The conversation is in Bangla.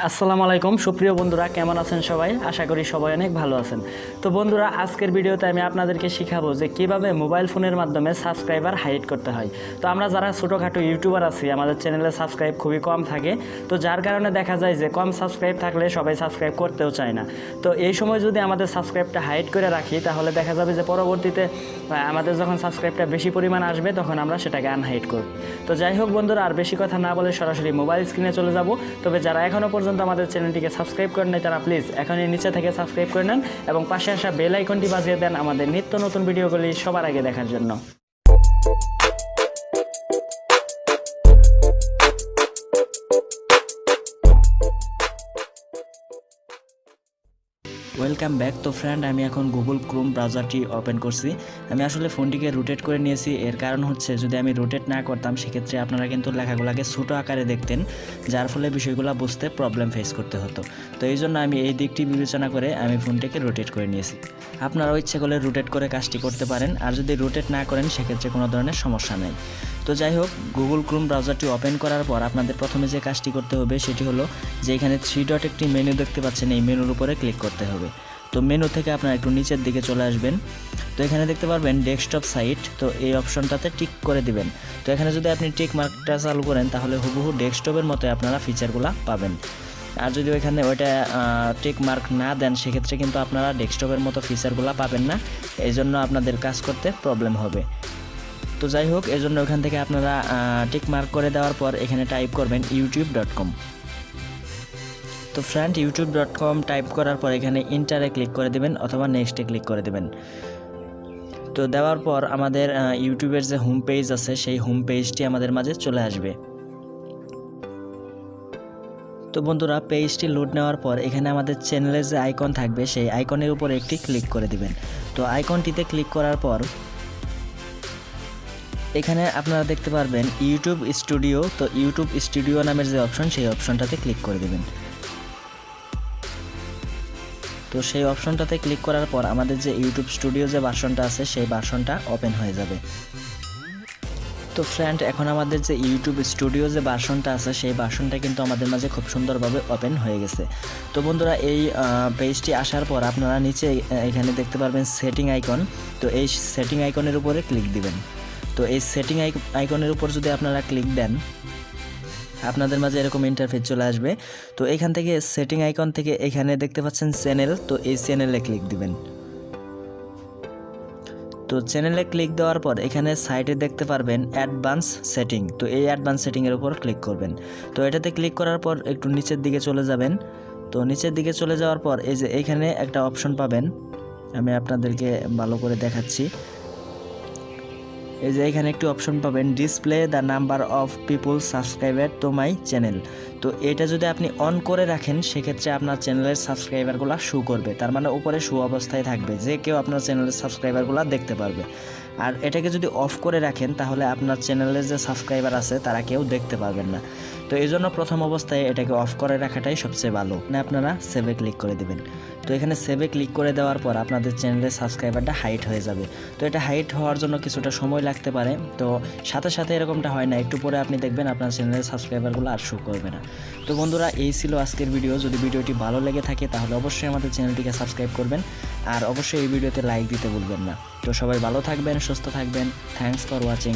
আসসালামু আলাইকুম সুপ্রিয় বন্ধুরা, কেমন আছেন সবাই? আশা করি সবাই অনেক ভালো আছেন। তো বন্ধুরা, আজকের ভিডিওতে আমি আপনাদেরকে শেখাবো যে কিভাবে মোবাইল ফোনের মাধ্যমে সাবস্ক্রাইবার হাইড করতে হয়। তো আমরা যারা ছোটোখাটো ইউটিউবার আছি, আমাদের চ্যানেলে সাবস্ক্রাইব খুবই কম থাকে, তো যার কারণে দেখা যায় যে কম সাবস্ক্রাইব থাকলে সবাই সাবস্ক্রাইব করতেও চায় না। তো এই সময় যদি আমাদের সাবস্ক্রাইবটা হাইড করে রাখি, তাহলে দেখা যাবে যে পরবর্তীতে আমাদের যখন সাবস্ক্রাইবটা বেশি পরিমাণ আসবে তখন আমরা সেটাকে আনহাইড করব। তো যাই হোক বন্ধুরা, আর বেশি কথা না বলে সরাসরি মোবাইল স্ক্রিনে চলে যাব। তবে যারা এখনও পর্যন্ত আমাদের চ্যানেলটিকে সাবস্ক্রাইব করেন নাই, তারা প্লিজ এখনই নিচে থেকে সাবস্ক্রাইব করে নেন এবং পাশে আসা বেল আইকনটি বাজিয়ে দেন আমাদের নিত্য নতুন ভিডিওগুলি সবার আগে দেখার জন্য। Welcome back. তো ফ্রেন্ড, আমি এখন গুগল ক্রোম ব্রাউজারটি ওপেন করছি। আমি আসলে ফোনটিকে রোটেট করে নিয়েছি। এর কারণ হচ্ছে, যদি আমি রোটেট না করতাম সেক্ষেত্রে আপনারা কিন্তু লেখাগুলোকে ছোটো আকারে দেখতেন, যার ফলে বিষয়গুলো বুঝতে প্রবলেম ফেস করতে হতো। তো এই জন্য আমি এই দিকটি বিবেচনা করে আমি ফোনটিকে রোটেট করে নিয়েছি। আপনারাও ইচ্ছে করলে রোটেট করে কাজটি করতে পারেন, আর যদি রোটেট না করেন সেক্ষেত্রে কোনো ধরনের সমস্যা নেই। তো যাই হোক, গুগল ক্রোম ব্রাউজারটি ওপেন করার পর আপনাদের প্রথমে যে কাজটি করতে হবে সেটি হলো যে এখানে 3 ডট একটি মেনু দেখতে পাচ্ছেন, এই মেনুর উপরে ক্লিক করতে হবে। তো মেনু থেকে আপনারা একটু নিচের দিকে চলে আসবেন। তো এখানে দেখতে পারবেন ডেস্কটপ সাইট, তো এই অপশনটাতে টিক করে দিবেন। তো এখানে যদি আপনি টিক মার্কটা চালু করেন তাহলে হুবহু ডেস্কটপের মতো আপনারা ফিচারগুলো পাবেন। আর যদি ওইখানে ওইটা টিক মার্ক না দেন সেক্ষেত্রে কিন্তু আপনারা ডেস্কটপের মতো ফিচারগুলো পাবেন না, এই জন্য আপনাদের কাজ করতে প্রবলেম হবে। তো যাই হোক, এই জন্য ওখান থেকে আপনারা টিক মার্ক করে দেওয়ার পর এখানে টাইপ করবেন youtube.com। তো ফ্রেন্ড, youtube.com টাইপ করার পর এখানে ইন্টারে ক্লিক করে দেবেন অথবা নেক্সটে ক্লিক করে দেবেন। তো দেওয়ার পর আমাদের ইউটিউবের যে হোম পেজ আছে সেই হোম পেজটি আমাদের মাঝে চলে আসবে। তো বন্ধুরা, পেজটি লোড নেওয়ার পর এখানে আমাদের চ্যানেলের যে আইকন থাকবে সেই আইকনের উপর একটি ক্লিক করে দিবেন। তো আইকনটিতে ক্লিক করার পর এখানে আপনারা দেখতে পারবেন ইউটিউব স্টুডিও। তো ইউটিউব স্টুডিও নামের যে অপশন সেই অপশনটাতে ক্লিক করে দেবেন। তো সেই অপশনটাতে ক্লিক করার পর আমাদের যে ইউটিউব স্টুডিও যে ভার্সনটা আছে সেই ভার্সনটা ওপেন হয়ে যাবে। তো ফ্রেন্ড, এখন আমাদের যে ইউটিউব স্টুডিও যে ভার্সনটা আছে সেই ভার্সনটা কিন্তু আমাদের মাঝে খুব সুন্দরভাবে ওপেন হয়ে গেছে। তো বন্ধুরা, এই পেজটি আসার পর আপনারা নিচে এখানে দেখতে পারবেন সেটিং আইকন। তো এই সেটিং আইকনের উপরে ক্লিক দিবেন। তো এই সেটিং আইকনের উপর যদি আপনারা ক্লিক দেন আপনাদের মাঝে এরকম ইন্টারফেস চলে আসবে। তো এখান থেকে সেটিং আইকন থেকে এখানে দেখতে পাচ্ছেন চ্যানেল, তো এই চ্যানেলে ক্লিক দিবেন। তো চ্যানেলে ক্লিক দেওয়ার পর এখানে সাইডে দেখতে পারবেন অ্যাডভান্স সেটিং। তো এই অ্যাডভান্স সেটিংয়ের উপর ক্লিক করবেন। তো এটাতে ক্লিক করার পর একটু নিচের দিকে চলে যাবেন। তো নিচের দিকে চলে যাওয়ার পর এই যে এইখানে একটা অপশন পাবেন, আমি আপনাদেরকে ভালো করে দেখাচ্ছি। এই যে এখানে একটি অপশন পাবেন display the number of people subscriber to my channel. তো এটা যদি আপনি অন করে রাখেন সেক্ষেত্রে আপনার চ্যানেলের সাবস্ক্রাইবারগুলো শো করবে, তার মানে উপরে শো অবস্থায় থাকবে, যে কেউ আপনার চ্যানেলের সাবস্ক্রাইবারগুলো দেখতে পারবে। আর এটাকে যদি অফ করে রাখেন তাহলে আপনার চ্যানেলের যে সাবস্ক্রাইবার আছে তারা কেউ দেখতে পারবেন না। তো এই জন্য প্রথম অবস্থায় এটাকে অফ করে রাখাটাই সবচেয়ে ভালো। আপনারা সেভে ক্লিক করে দেবেন। তো এখানে সেভে ক্লিক করে দেওয়ার পর আপনাদের চ্যানেলের সাবস্ক্রাইবারটা হাইড হয়ে যাবে। তো এটা হাইড হওয়ার জন্য কিছুটা সময় লাগতে পারে, তো সাথে সাথে এরকমটা হয় না, একটু পরে আপনি দেখবেন আপনার চ্যানেলের সাবস্ক্রাইবারগুলো আর শো করবে না। তো বন্ধুরা, এই ছিল আজকের ভিডিও। যদি ভিডিওটি ভালো লেগে থাকে তাহলে অবশ্যই আমাদের চ্যানেলটিকে সাবস্ক্রাইব করবেন, আর অবশ্যই এই ভিডিওতে লাইক দিতে ভুলবেন না। তো সবাই ভালো থাকবেন, সুস্থ থাকবেন। Thanks for watching.